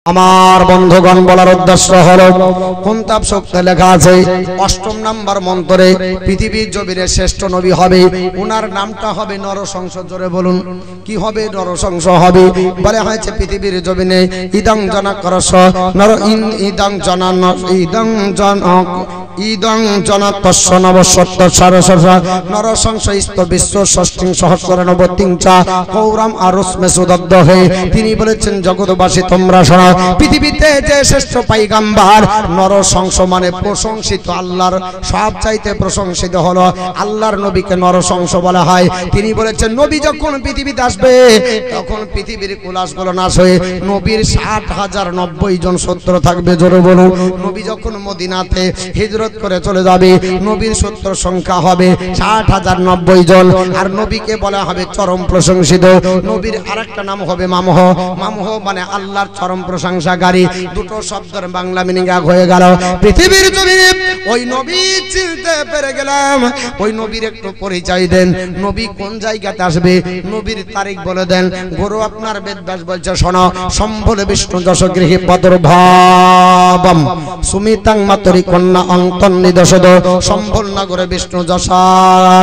আমার বন্ধুগণ বলার উদ্দেশ্য হলো কুনতাব সূক্তে লেখা আছে ৮ম নাম্বার মন্ত্রে পৃথিবীর জমিনে শ্রেষ্ঠ নবী হবে, ওনার নামটা হবে নরসংস। জোরে বলুন, কি হবে? নরসংস হবে। বলে হয়েছে পৃথিবীর জমিনে ইদং জনকরস নর ইদং জনন ইদং জনক ইদং জনতস্য নবসত্য সরসস নরসংস ইস্ত বিশ্ব ষষ্ঠিং সহস্রনবতিং চা কৌরাম আরুষ্মে সুদদ্দহে। তিনি বলেছেন, জগৎবাসী তোমরা শোনো, পৃথিবীতে যে শ্রেষ্ঠ পয়গম্বর নরসংস মানে প্রশংসিত, আল্লাহর সবচাইতে প্রশংসিত হলো আল্লাহর নবীকে নরসংস বলা হয়। তিনি বলেছেন, নবী যখন পৃথিবীতে আসবে তখন পৃথিবীর কুলাসগুলো নাশ হয়ে নবীর ৬০,০৯০ জন শত্রু থাকবে। জোরে বলুন, নবী যখন মদিনাতে হিজরত করে চলে যাবে নবীর শত্রু সংখ্যা হবে ৬০,০৯০ জন। আর নবীকে বলা হবে চরম প্রশংসিত। নবীর আরেকটা নাম হবে মামহ। মামহ মানে আল্লাহর চরম প্রশংসাকারী। দুটো শব্দের বাংলা মিনিং এক হয়ে গেল। পৃথিবীর জমিনে ওই নবী চিনতে পেরে গেলাম। ওই নবীর একটু পরিচয় দেন, নবী কোন জায়গাতে আসবে, নবীর তারিখ বলে দেন। গুরু আপনার বেদব্যাস বলছে, শোনো, সম্বল বিষ্ণু যশগৃহী পদর্ভাবম সুমিতাং মাতরি কন্যা অন্তন নিদশদ। সম্বল নগরে বিষ্ণু যশা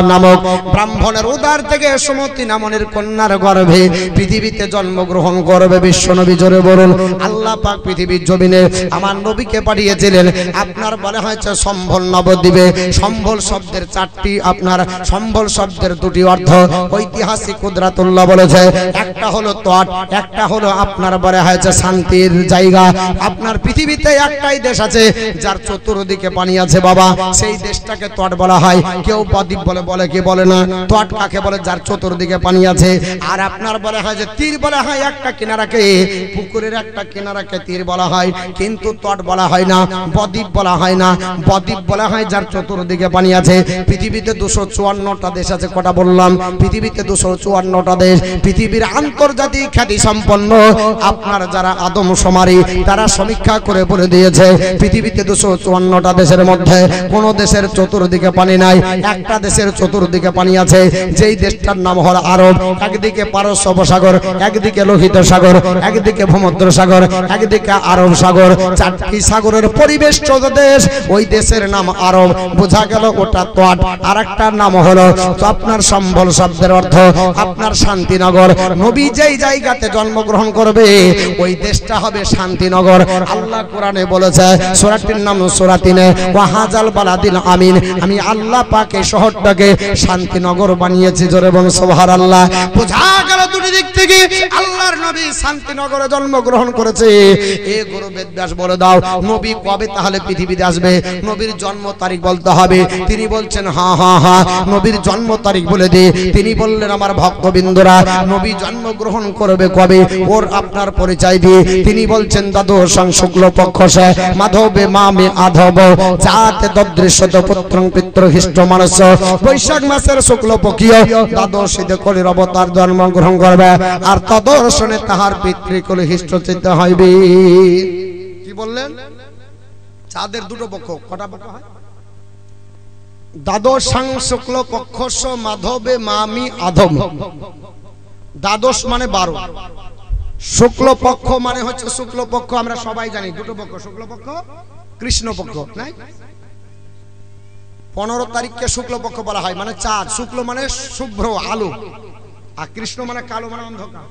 নামক ব্রাহ্মণের উদার থেকে সুমতি নামনের কন্যার গর্ভে পৃথিবীতে জন্মগ্রহণ করবে বিশ্বনবী। জোরে বলুন, আল্লাহ পাক পৃথিবীর জমিনে আমার নবীকে পাঠিয়েছিলেন। আপনার বলা হয়েছে সম্বল নবদ্বীপে। সম্বল শব্দের ৪টি, আপনার সম্বল শব্দের ২টি অর্থ ঐতিহাসিক কুদরাতুল্লাহ বলেছে। একটা হলো তট, একটা হলো আপনার বলা হয়েছে শান্তির জায়গা। আপনার পৃথিবীতে একটাই দেশ আছে যার চতুর্দিকে পানি আছে বাবা, সেই দেশটাকে তট বলা হয়। কেউ বদ্বীপ বলে, বলে কি বলে না। তট কাকে বলে? যার চতুর্দিকে পানি আছে। আর আপনার বলা হয় যে তীর বলা হয় একটা কিনারাকে, পুকুরের একটা কিনারাকে তীর বলা হয়, কিন্তু তট বলা হয় না, বদ্বীপ বলা হয় না। বদ্বীপ বলা হয় যার চতুর্দিকে পানি আছে। পৃথিবীতে ২৫৪টা দেশ আছে। কটা বললাম? পৃথিবীতে ২৫৪টা দেশ। পৃথিবীর আন্তর্জাতিক খ্যাতি সম্পন্ন আপনার যারা আদমশুমারি তারা সমীক্ষা করে বলে দিয়েছে, পৃথিবীতে ২৫৪টা দেশের মধ্যে কোন দেশের চতুর্দিকে পানি নাই, একটা দেশের চতুর্দিকে পানি আছে। যেই দেশটার নাম হল আরব। একদিকে পারস্য উপসাগর, একদিকে লোহিত সাগর, একদিকে ভূমধ্য সাগর, একদিকে আরব সাগর। ৪টি সাগরের পরিবেষ্টিত দেশ, ওই দেশের নাম আরব। বোঝা গেল ওটা তট। আর একটা নাম হলো আপনার সম্বল শব্দের অর্থ আপনার শান্তিনগর। নবী যেই জায়গাতে জন্মগ্রহণ করবে ওই দেশটা হবে শান্তিনগর। আল্লাহ কোরআনে বলেছে, সূরাটির নাম সূরা ৩, ওয়াহাজাল বালাদিল আমিন, আমি আল্লাহ পাক এই শহরটাকে শান্তিনগর বানিয়েছি। জোরে বলুন সুবহানাল্লাহ। বোঝা গেল দুটি দিক থেকে আল্লাহর নবী শান্তিনগরে জন্মগ্রহণ করেছে। এ গুরু বেদব্যাস বলে দাও, নবী কবে তাহলে পৃথিবীতে আসবে? নবীর জন্ম তারিখ বলতে হবে। তিনি বলছেন হ্যাঁ হ্যাঁ হ্যাঁ, নবীর জন্ম তারিখ বলে দে। তিনি বললেন, আমার ভক্তবৃন্দরা, নবী জন্মগ্রহণ করবে কবে ওর আপনার পরিচয় দিয়ে তিনি বলছেন, দ্বাদশ শুক্ল পক্ষ সে মাধবে মামে আধব যাতে দদৃশ্যত পুত্রং পিতৃ হিষ্ট মানুষ। বৈশাখ মাসের শুক্ল পক্ষীয় দ্বাদশীতে কলির অবতার জন্মগ্রহণ করবে। আর তদর্শনে তাহার পিতৃকুল হিষ্ট চিত্ত হইবে। কি বললেন? চাঁদের দুটো পক্ষ। কটা পক্ষ হয়? দ্বাদশাং শুক্ল পক্ষস মাধবে মামি আধম। দ্বাদশ মানে ১২, শুক্ল পক্ষ মানে হচ্ছে শুক্ল পক্ষ আমরা সবাই জানি দুটো পক্ষ, শুক্ল পক্ষ কৃষ্ণ পক্ষ। নাই ১৫ তারিখকে শুক্ল পক্ষ বলা হয়, মানে চাঁদ। শুক্ল মানে শুভ্র আলো, আর কৃষ্ণ মানে কালো, মানে অন্ধকার।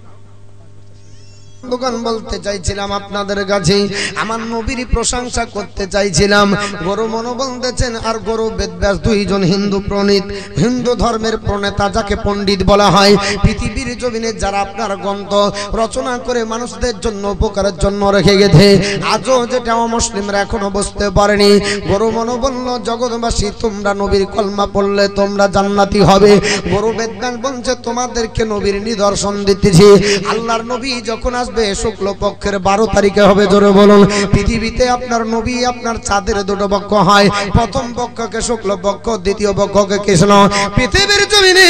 দোকান বলতে চাইছিলাম আপনাদের কাছে, আমার নবীর প্রশংসা করতে চাইছিলাম। গুরু মনো বলতেছেন আর গুরু বেদব্যাস দুইজন হিন্দু প্রণীত, হিন্দু ধর্মের প্রণেতা যাকে পণ্ডিত বলা হয়। পৃথিবীর জমিনে যারা আপনার গ্রন্থ রচনা করে মানুষদের জন্য উপকারের জন্য রেখে গেছে, আজও যেটা অমুসলিমরা এখনো বুঝতে পারেনি। গুরু মনো বলল, জগৎবাসী তোমরা নবীর কলমা পড়লে তোমরা জান্নাতি হবে। গুরু বেদব্যাস বলছে, তোমাদেরকে নবীর নিদর্শন দিতেছি। আল্লাহর নবী যখন শুক্ল পক্ষের ১২ তারিখে হবে। জোরে বলুন। পৃথিবীতে আপনার নবী আপনার চাঁদের দুটো পক্ষ হয়, প্রথম পক্ষকে শুক্ল পক্ষ, দ্বিতীয় পক্ষকে কৃষ্ণ। পৃথিবীর জমিনে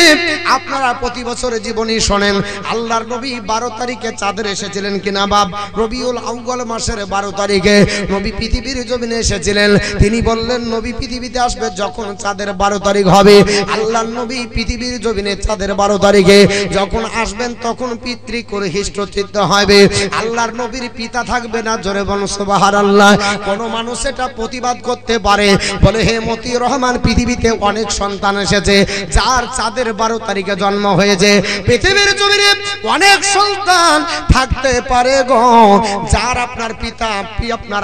আপনারা প্রতি বছর জীবনী শোনেন, আল্লাহর নবী ১২ তারিখে চাঁদের এসেছিলেন কিনা বাপ? রবিউল আউয়াল মাসের ১২ তারিখে নবী পৃথিবীর জমিনে এসেছিলেন। তিনি বললেন নবী পৃথিবীতে আসবে যখন চাঁদের ১২ তারিখ হবে। আল্লাহর নবী পৃথিবীর জমিনে চাঁদের ১২ তারিখে যখন আসবেন তখন পিতৃকুল হিষ্ট চিত্ত হবে। হবে, আল্লাহর নবীর পিতা থাকবে না। জোরে বলুন সুবহানাল্লাহ। কোন মানুষ এটা প্রতিবাদ করতে পারে, বলে হে মতিউর রহমান, পৃথিবীতে অনেক সন্তান এসেছে, যার চাঁদের 12 তারিখে জন্ম হয়েছে। পৃথিবীর জমিনে অনেক সন্তান থাকতে পারে গো, যার আপনার পিতা আপনার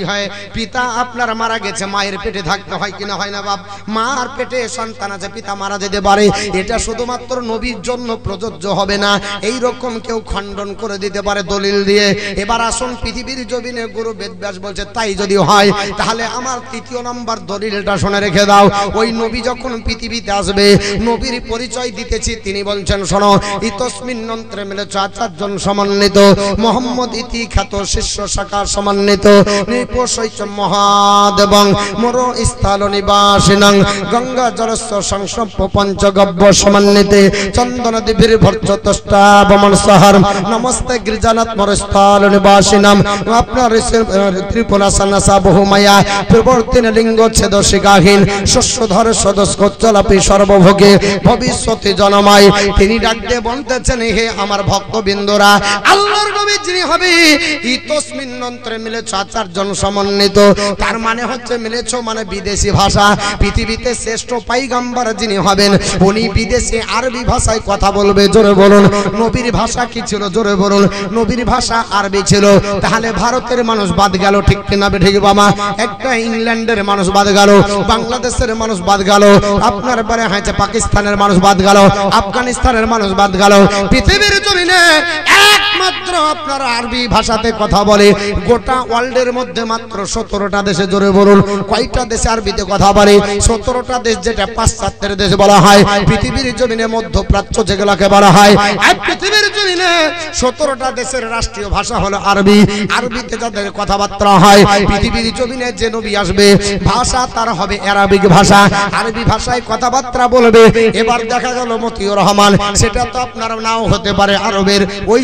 হয়, পিতা আপনার মারা গেছে, মায়ের পেটে থাকতে হয় কিনা হয় না বাপ? মার পেটে সন্তান আছে, পিতা মারা যেতে পারে। এটা শুধুমাত্র নবীর জন্য প্রযোজ্য হবে না, এই রকম কেউ খণ্ডন করে দিতে পারে দলিল দিয়ে। এবার আসুন পৃথিবীর জমিনে গুরু বেদব্যাস বলছে তাই যদি হয়, তাহলে আমার তৃতীয় নম্বর দলিলটা শুনে রেখে দাও। ওই নবী যখন পৃথিবীতে আসবে, নবীর পরিচয় দিতেছি। তিনি বলছেন শোনো, ইতস্মিন নন্ত্রে মিলে 4 জন সমন্বিত, মোহাম্মদ ইতি খ্যাত শিষ্য শাখা সমন্বিত, নিপোষৈচ মহাদেবং মোর স্থল নিবাসিনং গঙ্গা জলস্য সংসপ্প পঞ্চগব্য সমন্বিতে চন্দন দিভির ভর্চতষ্টাবমন সহর নমস্তে গিরিজানাথ মোর স্থল নিবাসিনম আপনার ত্রিপুরা সন্ন্যাসা বহুমায়া প্রবর্তিন লিঙ্গ ছেদ শিকাহীন শস্যধর সদস্কোচ্চলাপি সর্বভোগে ভবিষ্যতে জনমায়। তিনি ডাকতে বলতেছেন, হে আমার ভক্তবৃন্দরা, আল্লাহর নবী যিনি হবে ইতস্মিন নন্ত্রে মিলে 4 জন সমন্বিত, তার মানে হচ্ছে মিলেছ মানে বিদেশি ভাষা। পৃথিবীতে শ্রেষ্ঠ পয়গম্বর যিনি হবেন, উনি বিদেশি আরবি ভাষায় কথা বলবে। জোরে বলুন, নবীর ভাষা কি ছিল? জোরে বলুন, নবীর ভাষা আরবি ছিল। তাহলে ভারতের মানুষ বাদ গেল, ঠিক কিনা ঠিক বাবা? একটা ইংল্যান্ডের মানুষ বাদ গেল, বাংলাদেশের মানুষ বাদ গেল, আপনার বারে হয়েছে পাকিস্তানের মানুষ বাদ গেল, আফগানিস্তানের মানুষ বাদ গেল। পৃথিবীর জমিনে একমাত্র আপনার আরবি ভাষাতে কথা বলে গোটা ওয়ার্ল্ডের মধ্যে মাত্র 17টা দেশে। জোরে বলুন, কয়টা দেশে আরবিতে কথা বলে? 17টা দেশ, যেটা পাশ্চাত্যের দেশ বলা হয়। পৃথিবীর জমিনে মধ্যপ্রাচ্য যেগুলোকে বলা হয়, আর পৃথিবীর জমিনে 17টা দেশের রাষ্ট্রীয় ভাষা হলো আরবি। আরবিতে যাদের কথাবার্তা হয়, পৃথিবীর জমিনে যে নবী আসবে ভাষা তার হবে আরবিক ভাষা, আরবি ভাষায় কথাবার্তা বলবে। এবার দেখা গেল মতিউর রহমান, সেটা তো আপনার নাও হতে পারে আরবের, ওই